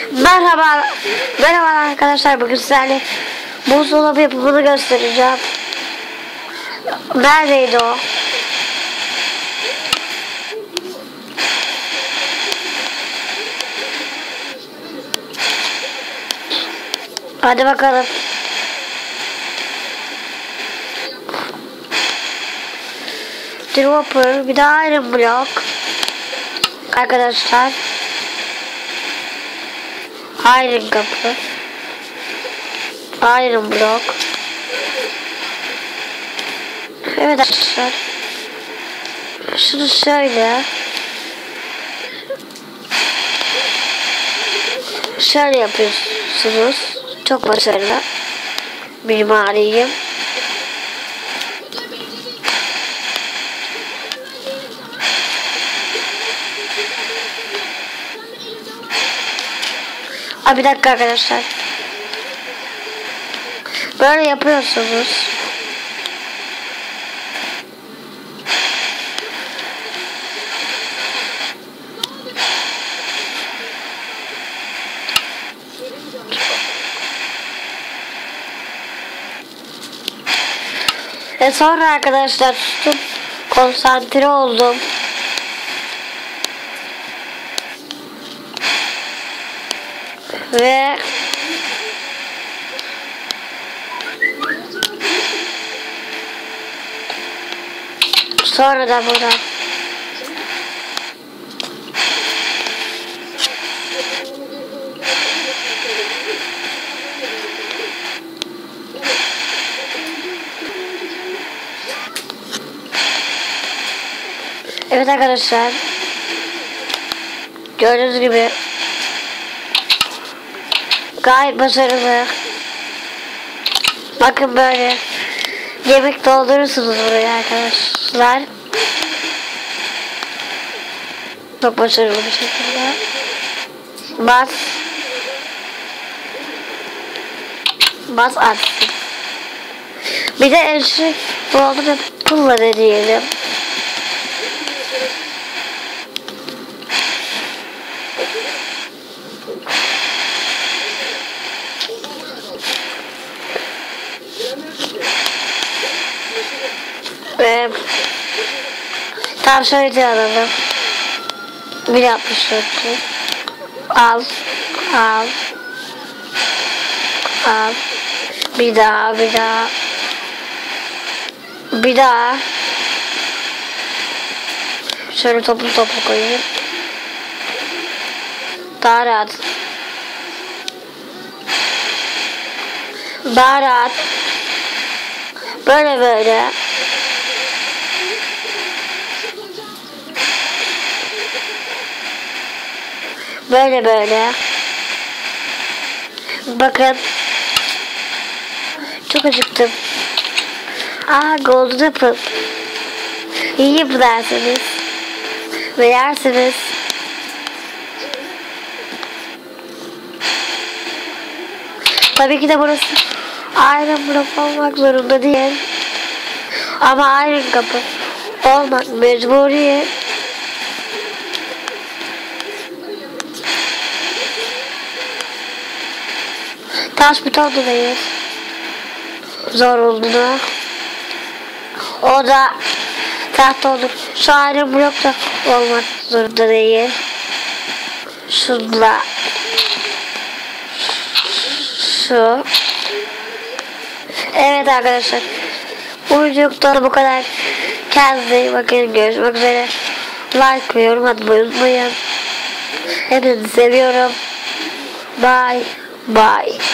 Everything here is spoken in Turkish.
Merhaba arkadaşlar, bugün sizlerle buzdolabı yapımını göstereceğim. Neredeydi o? Hadi bakalım. Dropper, bir daha iron block. Arkadaşlar. Iron kapı. Iron block. Evet arkadaşlar. Şunu şöyle yapıyorsunuz. Çok başarılı. Mimariyim. Bir dakika arkadaşlar. Böyle yapıyorsunuz. Sonra arkadaşlar sustum. Konsantre oldum. Ve sonra da buradan evet arkadaşlar, gördüğünüz gibi gayet başarılı. Bakın böyle yemek doldurursunuz buraya arkadaşlar. Çok başarılı bir şekilde. Bas atsın. Bir de eşlik doldurup pulla deneyelim. Tam şöyle alalım. 1.64. Al. Bir daha. Şöyle toplu koyayım. Daha rahat. Böyle. Böyle. Bakın. Çok acıktım. Golden apple. İyi bu dersiniz. Ve yersiniz. Tabii ki de burası iron block olmak zorunda değil. Ama iron kapı olmak mecburi. Taş beton da değil. Zor olduğunu. O da tahta olur. Şu iron block da olmak zorunda değil. Şunla. Şu. Evet arkadaşlar. Bu videoda bu kadar. Kendinize iyi bakın. Görüşmek üzere. Like ve yorum atmayı unutmayın. Hepinizi seviyorum. Bye.